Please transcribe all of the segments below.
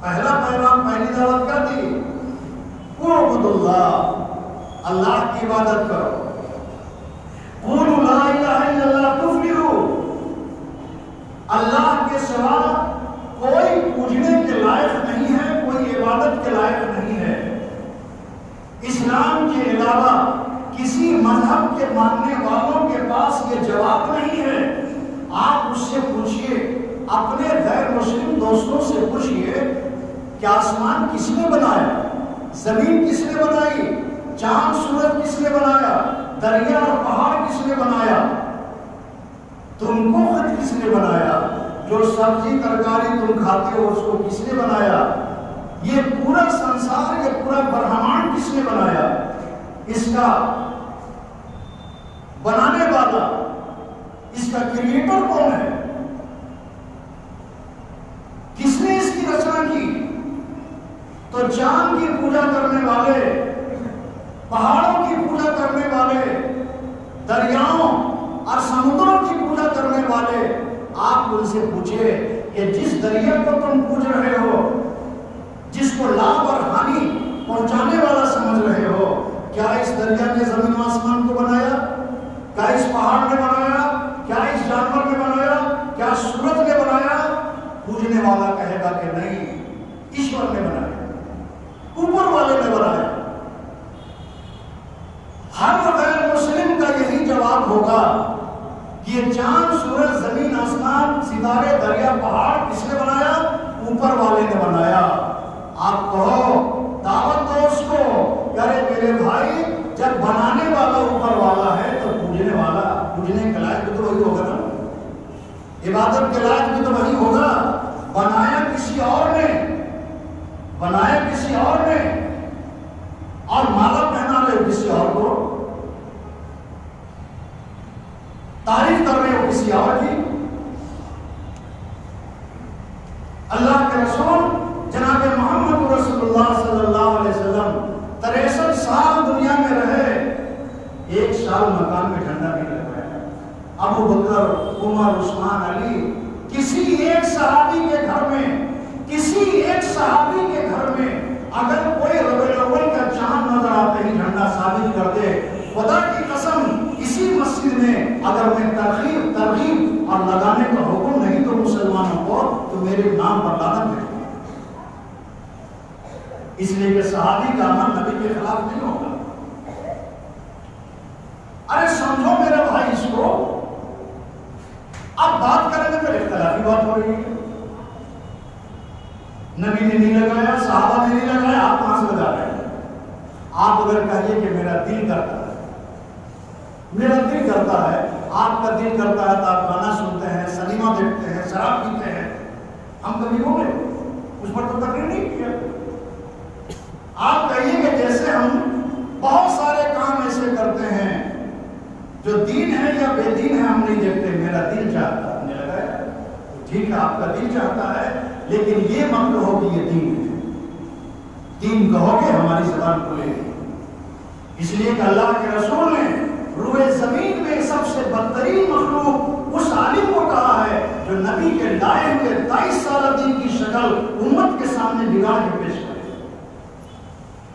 پہلا پیغام، پہلی دعوت کیا تھی؟ اعبدوا اللہ، اللہ کی عبادت کرو. قولوا لا الہ الا اللہ تفلحوا، اللہ کے سوا کوئی پوجنے کے لائق نہیں ہے، کوئی عبادت کے لائق نہیں ہے. اسلام کے علاوہ کسی مذہب کے ماننے والوں کے پاس یہ جواب نہیں ہے. آپ اس سے پوچھئے، اپنے غیر مسلم دوستوں سے پوچھئے کہ آسمان کس نے بنایا، زمین کس نے بنائی، چاند سورج کس نے بنایا، دریا اور پہاڑ کس نے بنایا، تم کو خود کس نے بنایا، جو سبزی ترکاری تم کھاتے ہو اس کو کس نے بنایا، یہ پورا سنسار، یہ پورا برہمانڈ کس نے بنایا، اس کا بنانے والا، اس کا کریٹر کون ہے، کس نے اس کی رچنا کی؟ تو چاند کی پوجا کرنے والے، پہاڑوں کی پوجا کرنے والے، دریاؤں اور سمندروں کی پوجا کرنے والے، آپ ان سے پوچھے کہ جس دریا کو تم پوج رہے ہو، جس کو لابھ اور ہانی پہنچانے والا سمجھ رہے ہو، کیا اس دریا نے زمین و آسمان کو بنایا؟ کیا اس پہاڑ نے بنایا؟ کیا اس جانور نے بنایا؟ کیا سورج نے بنایا؟ پوجنے والا کہے گا کہ نہیں، ایشور نے بنایا، اوپر والے نے بنایا. ہر غیر مسلم کا یہی جواب ہوگا کہ یہ چاند سورج زمین آسمان ستارے دریا پہاڑ کس نے بنایا؟ اوپر والے نے بنایا. آپ کہو، دعوت دو اس کو، ارے میرے بھائی جب بنانے والا اوپر والا ہے تو پوجنے والا، پوجنے کے لائق بھی تو وہی ہوگا نا، عبادت کے لائق بھی تو وہی ہوگا. بنایا کسی اور نے، بنایا کسی اور نے، اور مالا پہنا رہے ہو کسی اور کو، تعریف کر رہے ہو کسی اور کی. اللہ کے رسول جناب محمد رسول اللہ صلی اللہ علیہ وسلم 63 سال دنیا میں رہے، 1 سال مکان میں جھنڈا نہیں لگایا. ابو بکر، عمر، عثمان، علی، کسی ایک صحابی کے گھر میں، کسی ایک صحابی کے گھر میں اگر کوئی ربیع الاول کا چاند نظر آتے ہی جھنڈا ثابت کر دے، خدا کی قسم اسی مسجد میں اگر میں ترغیب اور لگانے کا حکم نہیں تو مسلمانوں کو، تو میرے نام پر لعنت ہے. اس لیے کہ صحابی کا عمل نبی کے خلاف نہیں ہوگا. ارے سمجھو میرے بھائی اس کو، اب بات کریں گے پھر اختلافی بات ہو رہی ہے. نبی نے نہیں لگایا، صحابہ نے نہیں لگایا، آپ کہاں سے لگا رہے ہیں؟ آپ اگر کہیے کہ میرا دل کرتا ہے، میرا دل کرتا ہے، آپ کا دل کرتا ہے تو آپ گانا سنتے ہیں، سنیما دیکھتے ہیں، شراب پیتے ہیں. ہم کبھی ہو گئے اس پر تو تقریر نہیں کیا. آپ کہیے کہ جیسے ہم بہت سارے کام ایسے کرتے ہیں جو دین ہے یا بے دین ہے ہم نہیں دیکھتے، میرا دل چاہتا ہے، ہم نے لگایا. ٹھیک ہے، آپ کا دل چاہتا ہے، لیکن یہ مت کہو کہ یہ دین ہے. دین کہو گے ہماری زبان کھلے گی. اس لیے کہ اللہ کے رسول نے روئے زمین میں سب سے بدترین مخلوق اس عالم کو کہا ہے جو نبی کے لائے ہوئے 23 سالہ دین کی شکل امت کے سامنے بگاڑ کے پیش کرے.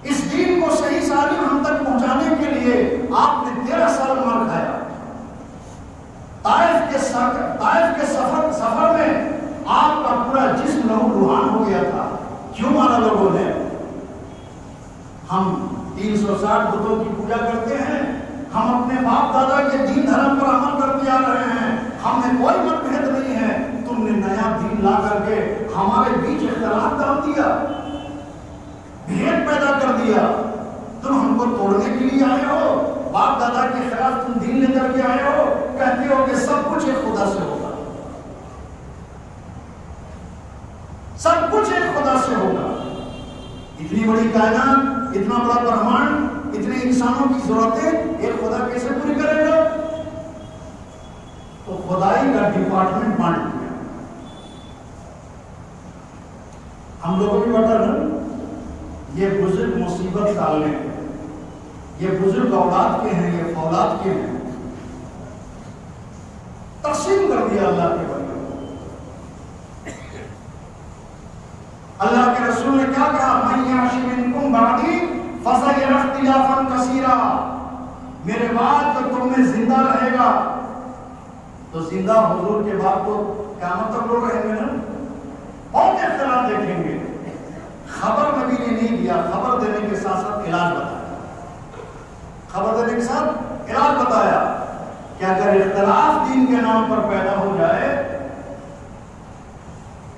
اس دین کو صحیح سالم ہم تک پہنچانے کے لیے آپ نے 13 سال مار کھایا. طائف کے سفر میں آپ کا پورا جسم لہو لہان ہو گیا تھا. کیوں مارا لوگوں نے؟ ہم 360 بتوں کی پوجا کرتے ہیں، ہم اپنے باپ دادا کے دین دھرم پر عمل کرتے آ رہے ہیں، ہم میں کوئی مت بھید نہیں ہے. تم نے نیا دین لا کر کے ہمارے بیچ اختلاف ڈال دیا، بھید پیدا کر دیا. تم ہم کو توڑنے کے لیے آئے ہو، باپ دادا کے خلاف تم دین لے کر کے آئے ہو، کہتے ہو کہ سب کچھ ایک خدا سے ہوگا، سب کچھ ایک خدا سے ہوگا. اتنی بڑی کائنات، اتنا بڑا برہمانڈ، اتنے انسانوں کی ضرورتیں ایک خدا کیسے پوری کرے گا؟ تو خدائی کا ڈپارٹمنٹ بانٹ دیا. ہم لوگوں کی بٹن یہ بزرگ مصیبت ڈالنے، یہ بزرگ اولاد کے ہیں، یہ اولاد کے ہیں، تقسیم کر دیا اللہ کے بندوں. اللہ کے رسول نے کیا کہا؟ من یعش منکم بعدی فسیری اختلافا کثیرا، میرے بعد جو تم میں زندہ رہے گا، تو زندہ حضور کے بعد تو قیامت تک لوگ رہیں گے نا، بہت اختلاف دیکھیں گے۔ خبر نبی نے نہیں دیا، خبر دینے کے ساتھ ساتھ علاج بتایا، خبر دینے کے ساتھ علاج بتایا کہ اگر اختلاف دین کے نام پر پیدا ہو جائے،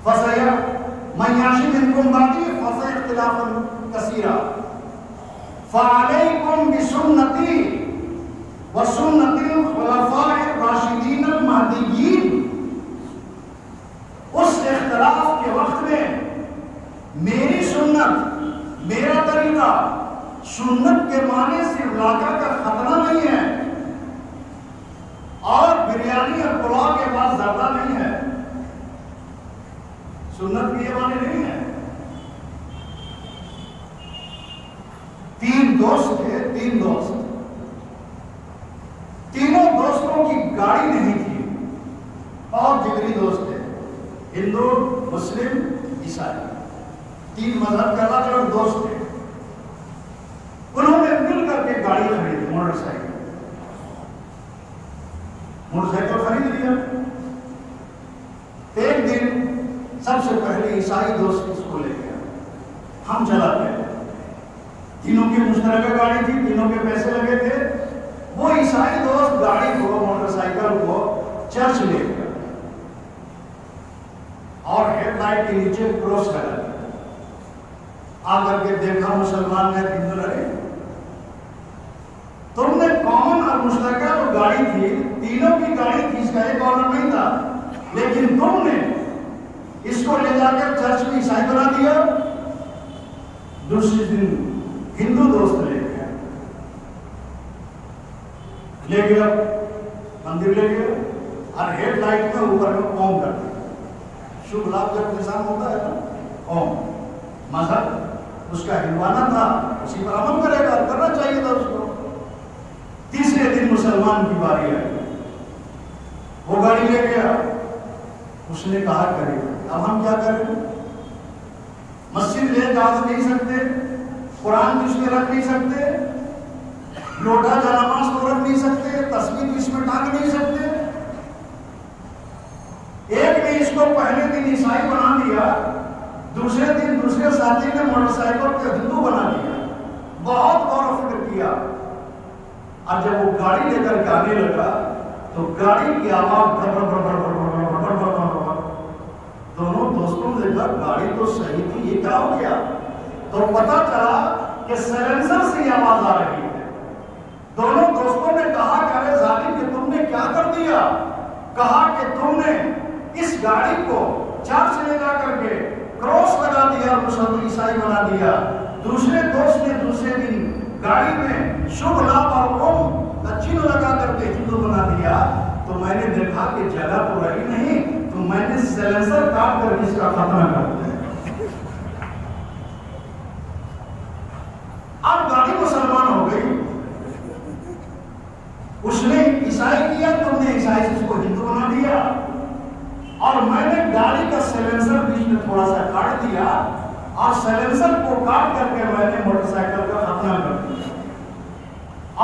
فسیری من یعش منکم بعدی فسیری اختلافا کثیرا فعلیکم بسنتی وسنت الخلفاء الراشدین المہدیین۔ اس اختلاف کے وقت میں میری سنت، میرا طریقہ، سنت کے معنی صرف لاکا کا ختنہ نہیں ہے اور بریانی اور پلاؤ کے بعد زردہ نہیں ہے، سنت کے یہ معنی نہیں ہے۔ تین دوست تھے، تین دوست، تینوں دوستوں کی گاڑی نہیں تھی اور جگری دوست تھے، ہندو، مسلم، عیسائی، تین مذہب کے الگ الگ دوست تھے۔ انہوں نے مل کر کے گاڑی خریدی، موٹر سائیکل خرید لیا۔ ایک دن سب سے پہلے عیسائی دوست اس کو لے گیا، ہم چلا گئے، تینوں کی مشترکہ گاڑی تھی، تینوں کے پیسے لگے تھے۔ وہ عیسائی دوست گاڑی کو، موٹر سائیکل کو چرچ لے گیا اور ہیڈ لائٹ کے نیچے کراس لگا دیا۔ آ کر کے دیکھا مسلمان نے، ہندو لڑے، تم نے کامن اور مشترکہ جو گاڑی تھی، تینوں کی گاڑی تھی، اس کا ایک آنر نہیں تھا، لیکن تم نے اس کو لے جا کر چرچ میں عیسائی بنا دیا۔ دوسرے دن ہندو دوست لے گیا مندر لے گیا اور ہیڈ لائٹ میں اوپر میں اوم کر دیا۔ شبھ لابھ جب نشان ہوتا ہے نا، اوم، مذہب اس کا ہندوانہ تھا، اسی پر عمل کرے گا، کرنا چاہیے تھا اس کو۔ تیسرے دن مسلمان کی باری آئی، وہ گاڑی لے گیا، اس نے کہا کرے اب ہم کیا کریں؟ مسجد لے جا نہیں سکتے، قرآن اس میں رکھ نہیں سکتے، لوٹا جانماز تو رکھ نہیں سکتے، تصویر اس میں ٹانگ نہیں سکتے۔ ایک نے اس کو پہلے دن عیسائی بنا دیا، دوسرے دن دوسرے ساتھی نے موٹر سائیکل کو ہندو بنا دیا۔ بہت غور و فکر کیا، اور جب وہ گاڑی لے کر کے آنے لگا تو گاڑی کی آواز بھر بھر بھر بھر بھر بھر بھر بھر، دونوں دوستوں نے دیکھا گاڑی تو صحیح تھی، یہ کیا ہو گیا؟ تو پتا چلا کہ سائلنسر سے یہ آواز آ رہی ہے۔ دونوں دوستوں نے کہا کہ ارے ظالم کہ تم نے کیا کر دیا؟ کہا کہ تم نے اس گاڑی کو چرچ لے جا کر کے کراس لگا دیا اور مسلمان عیسائی بنا دیا۔ دوسرے دوست نے دوسرے دن گاڑی میں شبھ لابھ اور اوم کا چنھ لگا کر کے ہندو بنا دیا۔ تو میں نے دیکھا کہ جگہ تو رہی نہیں، تو میں نے سائلنسر کاٹ کر اس کا خاتمہ کر دیا۔ اب گاڑی مسلمان ہو گئی، اس نے عیسائی کیا، تم نے عیسائی سے اس کو ہندو بنا دیا، اور میں نے گاڑی کا سائلنسر بیچ میں تھوڑا سا کاٹ دیا، اور سائلنسر کو کاٹ کر کے میں نے موٹر سائیکل کا خاتمہ کر دیا۔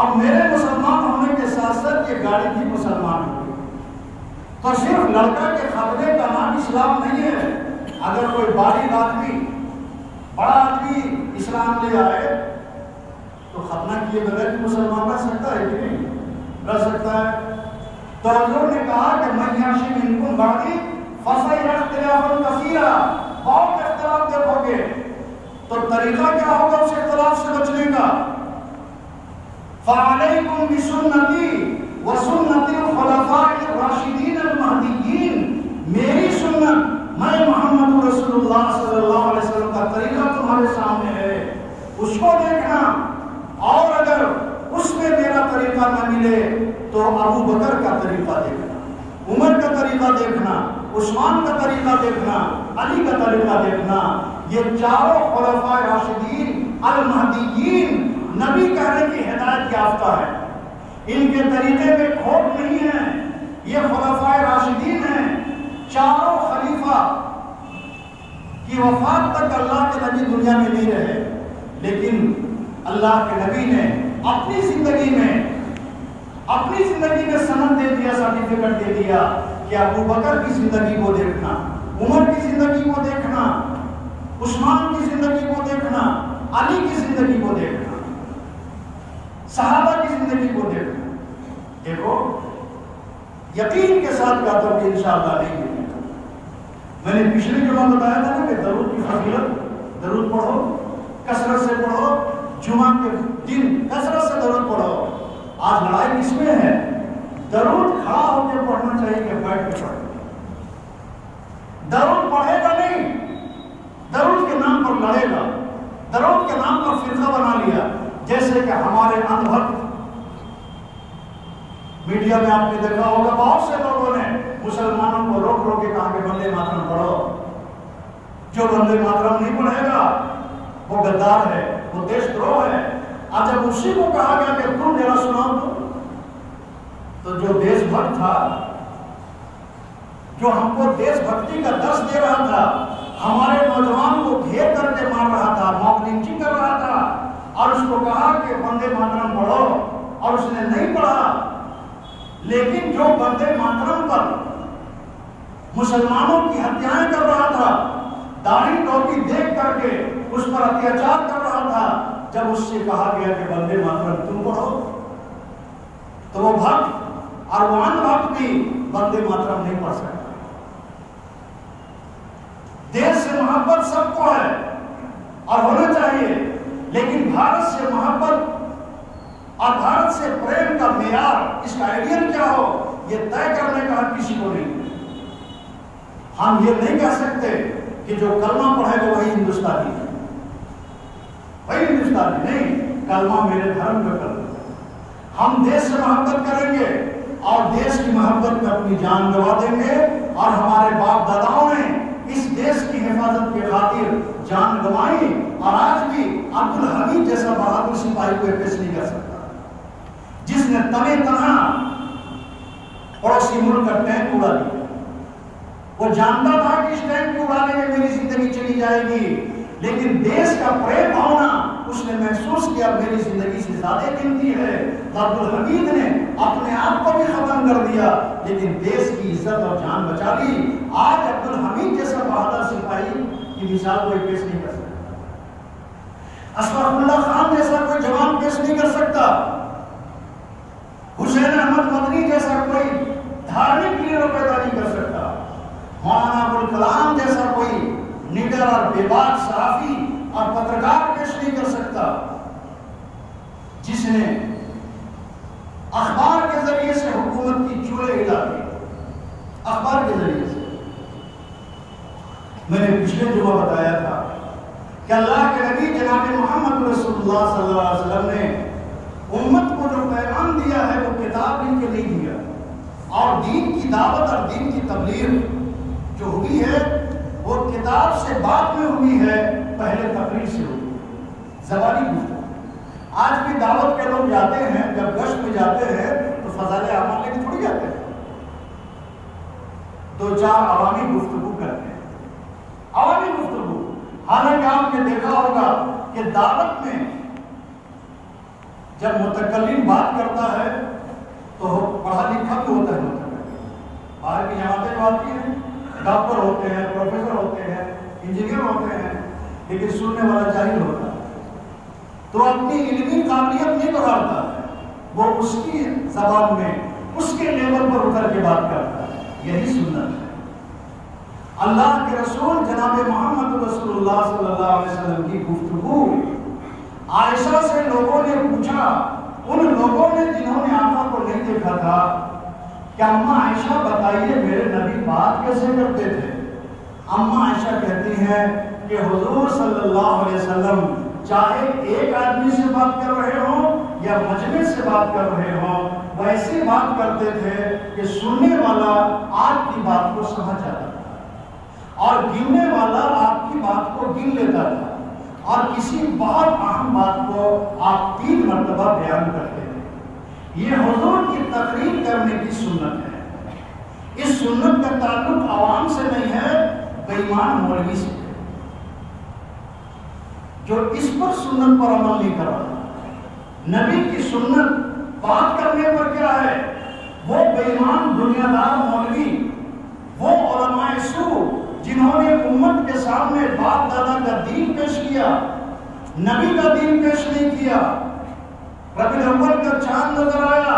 اب میرے مسلمان ہونے کے ساتھ ساتھ یہ گاڑی بھی مسلمان ہوئی۔ تو صرف لڑکا کے خاتمے کا نام اسلام نہیں ہے۔ اگر کوئی بالغ آدمی، بڑا آدمی اسلام لے آئے تو ختنہ کیے بغیر مسلمان رہ سکتا ہے کہ نہیں؟ رہ سکتا ہے۔ تو حضور نے کہا کہ من یعش منکم بعدی فسیری اختلافا کثیرا، بہت اختلاف دیکھو گے، تو طریقہ کیا ہوگا اس اختلاف سے بچنے کا؟ فعلیکم بسنتی وسنت الخلفاء الراشدین المہدیین، میری سنت، میں محمد رسول اللہ صلی اللہ علیہ وسلم کا طریقہ تمہارے سامنے ہے، اس کو دیکھنا، اور اگر اس میں میرا طریقہ نہ ملے تو ابو بکر کا طریقہ دیکھنا، عمر کا طریقہ دیکھنا، عثمان کا طریقہ دیکھنا، علی کا طریقہ دیکھنا۔ یہ چاروں خلفاء راشدین المہدیین نبی کہنے کی ہدایت یافتہ ہے، ان کے طریقے میں کھوٹ نہیں ہے۔ یہ خلفاء راشدین ہیں، چاروں خلیفہ کہ وفات تک اللہ کے نبی دنیا میں نہیں رہے، لیکن اللہ کے نبی نے اپنی زندگی میں سند دے دیا، سرٹیفکیٹ دے دیا کہ ابو بکر کی زندگی کو دیکھنا، عمر کی زندگی کو دیکھنا، عثمان کی زندگی کو دیکھنا، علی کی زندگی کو دیکھنا، صحابہ کی زندگی کو دیکھنا۔ دیکھو یقین کے ساتھ کہتا ہوں کہ انشاءاللہ نہیں ملے گا۔ میں نے پچھلی جمعہ بتایا تھا نا کہ درود کی فضیلت، درود پڑھو، کثرت سے پڑھو، جمعہ کے دن کثرت سے درود پڑھو۔ آج لڑائی کس میں ہے؟ درود کھڑا ہو کے پڑھنا چاہیے کہ بیٹھ کے پڑھنا۔ درود پڑھے گا نہیں، درود کے نام پر لڑے گا، درود کے نام پر فرقہ بنا لیا۔ جیسے کہ ہمارے اندھ بھکت میڈیا میں آپ نے دیکھا ہوگا، بہت سے لوگوں نے مسلمانوں کو روک روک کے کہا کہ بندے ماترم پڑھو۔ جو بندے ماترم نہیں پڑھے گا وہ غدار ہے، وہ دیش دروہ ہے۔ اب جب اسی کو کہا گیا کہ تم میرا سناؤ تو جو دیش بھکت تھا، جو ہم کو دیش بھکتی کا درس دے رہا تھا، ہمارے نوجوان کو گھیر کر کے مار رہا تھا، موک لنچنگ کر رہا تھا، اور اس کو کہا کہ بندے ماترم پڑھو، اور اس نے نہیں پڑھا۔ لیکن جو بندے ماترم پر مسلمانوں کی ہتیائیں کر رہا تھا، داڑھی ٹوپی دیکھ کر کے اس پر اتیاچار کر رہا تھا، جب اس سے کہا گیا کہ بندے ماترم تم پڑھو، تو وہ بھکت اور وہ اندھ بھکت بھی بندے ماترم نہیں پڑھ سکتا۔ دیش سے محبت سب کو ہے اور ہونا چاہیے، لیکن بھارت سے محبت اور بھارت سے پریم کا معیار، اس کا آئیڈیل کیا ہو، یہ طے کرنے کا حق کسی کو نہیں۔ ہم یہ نہیں کہہ سکتے کہ جو کلمہ پڑھے گا وہی ہندوستانی ہے، وہی ہندوستانی نہیں، کلمہ میرے دھرم کا کلمہ۔ ہم دیش سے محبت کریں گے اور دیش کی محبت میں اپنی جان گنوا دیں گے، اور ہمارے باپ داداؤں نے اس دیش کی حفاظت کی خاطر جان گنوائی، اور آج بھی عبدالحمید جیسا بہادر سپاہی کو پیش نہیں کر سکتا، جس نے تنے تنہا پڑوسی ملک کا ٹینک اڑا دیا۔ وہ جانتا تھا کہ اس ٹینک کو اڑانے میں میری زندگی چلی جائے گی، لیکن دیش کا پریم ہونا اس نے محسوس کیا میری زندگی سے زیادہ قیمتی ہے۔ عبدالحمید نے اپنے آپ کو بھی ختم کر دیا، لیکن دیش کی عزت اور جان بچا لی۔ آج عبدالحمید جیسا بہادر سپاہی کی مثال کوئی پیش نہیں کر سکتا، اشفاق اللہ خان جیسا کوئی جوان پیش نہیں کر سکتا، حسین احمد مدنی جیسا کوئی دھارمک لیڈر پیدا نہیں کر سکتا، مولانا ابوالکلام جیسا کوئی نیڈر اور بے باک صحافی اور پترکار پیش نہیں کر سکتا، جس نے اخبار کے ذریعے سے حکومت کی چولے ہلا دی۔ اخبار کے ذریعے سے میں نے پچھلے جمعہ بتایا تھا کہ اللہ کے نبی جناب محمد رسول اللہ صلی اللہ علیہ وسلم نے امت کو جو پیغام دیا ہے وہ کتاب لکھ کے نہیں دیا، اور دین کی دعوت اور دین کی تبلیغ جو ہوئی ہے وہ کتاب سے بعد میں ہوئی ہے، پہلے تقریر سے ہوئی زبانی گفتگو۔ آج بھی دعوت کے لوگ جاتے ہیں، جب گشت میں جاتے ہیں تو فضائل اعمال لے کے تھوڑی جاتے ہیں، دو چار عوامی گفتگو کرتے ہیں، عوامی گفتگو۔ حالانکہ آپ نے دیکھا ہوگا کہ دعوت میں جب متکلم بات کرتا ہے تو پڑھا لکھا بھی ہوتا ہے متکلم، باہر کی جماعتیں جو آتی ہیں ڈاکٹر ہوتے ہیں، پروفیسر ہوتے ہیں، انجینئر ہوتے ہیں، لیکن سننے والا جاہل ہوتا ہے، تو اپنی علمی قابلیت نہیں بڑھاتا ہے، وہ اس کی زبان میں اس کے لیول پر اتر کے بات کرتا ہے۔ یہی سنت ہے۔ اللہ کے رسول جناب محمد رسول اللہ صلی اللہ علیہ وسلم کی گفتگو عائشہ سے لوگوں نے پوچھا، ان لوگوں نے جنہوں نے آقا کو نہیں دیکھا تھا، کہ اماں عائشہ بتائیے میرے نبی بات کیسے کرتے تھے؟ اماں عائشہ کہتی ہیں کہ حضور صلی اللہ علیہ وسلم چاہے ایک آدمی سے بات کر رہے ہوں یا مجمع سے بات کر رہے ہوں، ویسی بات کرتے تھے کہ سننے والا آپ کی بات کو سمجھ جاتا تھا، اور گننے والا آپ کی بات کو گن لیتا تھا، اور کسی بہت اہم بات کو آپ 3 مرتبہ بیان کرتے تھے۔ یہ حضور کی تقریر کرنے کی سنت ہے۔ اس سنت کا تعلق عوام سے نہیں ہے، بے ایمان مولوی سے۔ جو اس پر سنت پر عمل نہیں کر رہا. نبی کی سنت بات کرنے پر کیا ہے؟ وہ بے ایمان دنیا دار مولوی، وہ علماء سو جنہوں نے امت کے سامنے باپ دادا کا دین پیش کیا، نبی کا دین پیش نہیں کیا. ربیع الاول کا چاند نظر آیا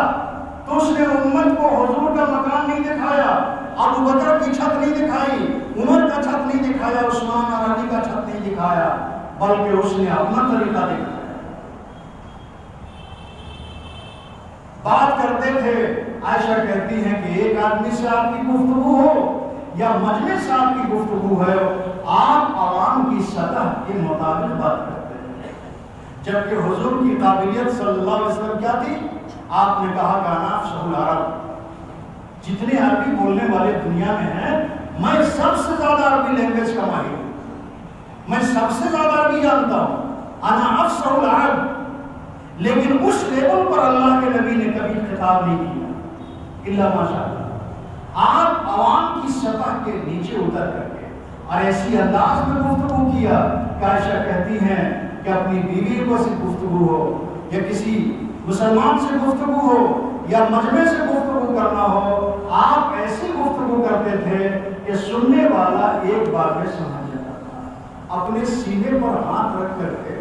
تو اس نے امت کو حضور کا مکان نہیں دکھایا، ابو بکر کی چھت نہیں دکھائی، عمر کا چھت نہیں دکھایا، عثمان اور علی کا چھت نہیں دکھایا، بلکہ اس نے اپنا طریقہ دکھایا. بات کرتے تھے، عائشہ کہتی ہیں کہ ایک آدمی سے آپ کی گفتگو ہو یا مجلس سے آپ کی گفتگو ہے، آپ عوام کی سطح کے مطابق بات کرتے ہیں. جبکہ حضور کی قابلیت صلی اللہ علیہ وسلم کیا تھی؟ آپ نے کہا کہ انا افصح العرب، جتنے عربی بولنے والے دنیا میں ہیں میں سب سے زیادہ عربی لینگویج کا ماہر ہوں، میں سب سے زیادہ عربی جانتا ہوں، انا افصح العرب. لیکن اس لیول پر اللہ کے نبی نے کبھی خطاب نہیں کیا الا ماشاءاللہ. آپ عوام کی سطح کے نیچے اتر کر کے اور ایسی انداز میں گفتگو کیا کہ عائشہ کہتی ہیں کہ اپنی بیوی کو سے گفتگو ہو یا کسی مسلمان سے گفتگو ہو یا مجمع سے گفتگو کرنا ہو، آپ ایسی گفتگو کرتے تھے کہ سننے والا ایک بار میں سمجھ جاتا تھا. اپنے سینے پر ہاتھ رکھ کر کے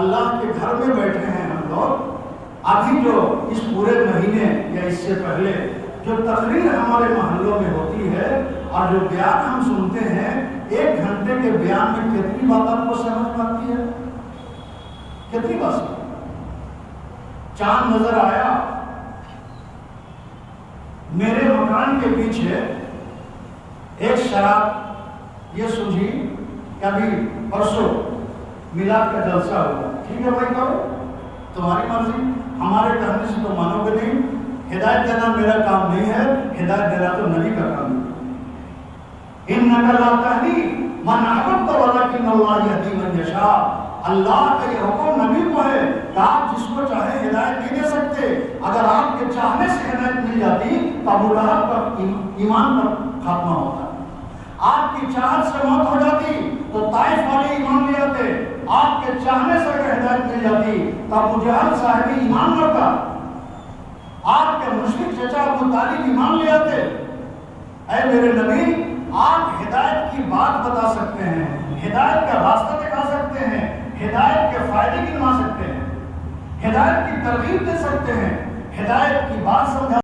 اللہ کے گھر میں بیٹھے ہیں ہم لوگ. ابھی جو اس پورے مہینے یا اس سے پہلے جو تقریر ہمارے محلوں میں ہوتی ہے اور جو بیان ہم سنتے ہیں، 1 گھنٹے کے بیان میں کتنی بات آپ کو سمجھ میں آتی ہے؟ کتنی بات سمجھ؟ چاند نظر آیا، میرے مکان کے پیچھے ایک شراب یہ سوجھی کہ ابھی پرسوں میلاد کا جلسہ ہوگا، ٹھیک ہے بھائی کرو، تمہاری مرضی، ہمارے کہنے سے تو مانو گے نہیں. ہدایت دینا میرا کام نہیں ہے، ہدایت دینا تو نبی کا کام ہے. انک لا تہدی من احببت ولکن اللہ یہدی من یشاء. اللہ کا یہ حکم نبی کو ہے کہ آپ جس کو چاہے ہدایت نہیں دے سکتے. اگر آپ کے چاہنے سے ہدایت مل جاتی تو ابو لہب پر ایمان پر خاتمہ ہوتا. آپ کی چاہت سے موت ہو جاتی تو طائف والے ایمان لے آتے. آپ کے چاہنے سے اگر ہدایت مل جاتی تو ابو جہل صاحب ایمان مرتا. آپ کے مشرک چچا ابو طالب ایمان لے آتے. اے میرے نبی، آپ ہدایت کی بات بتا سکتے ہیں، ہدایت کا راستہ دکھا سکتے ہیں، ہدایت کے فائدے گنوا سکتے ہیں، ہدایت کی ترغیب دے سکتے ہیں، ہدایت کی بات سمجھا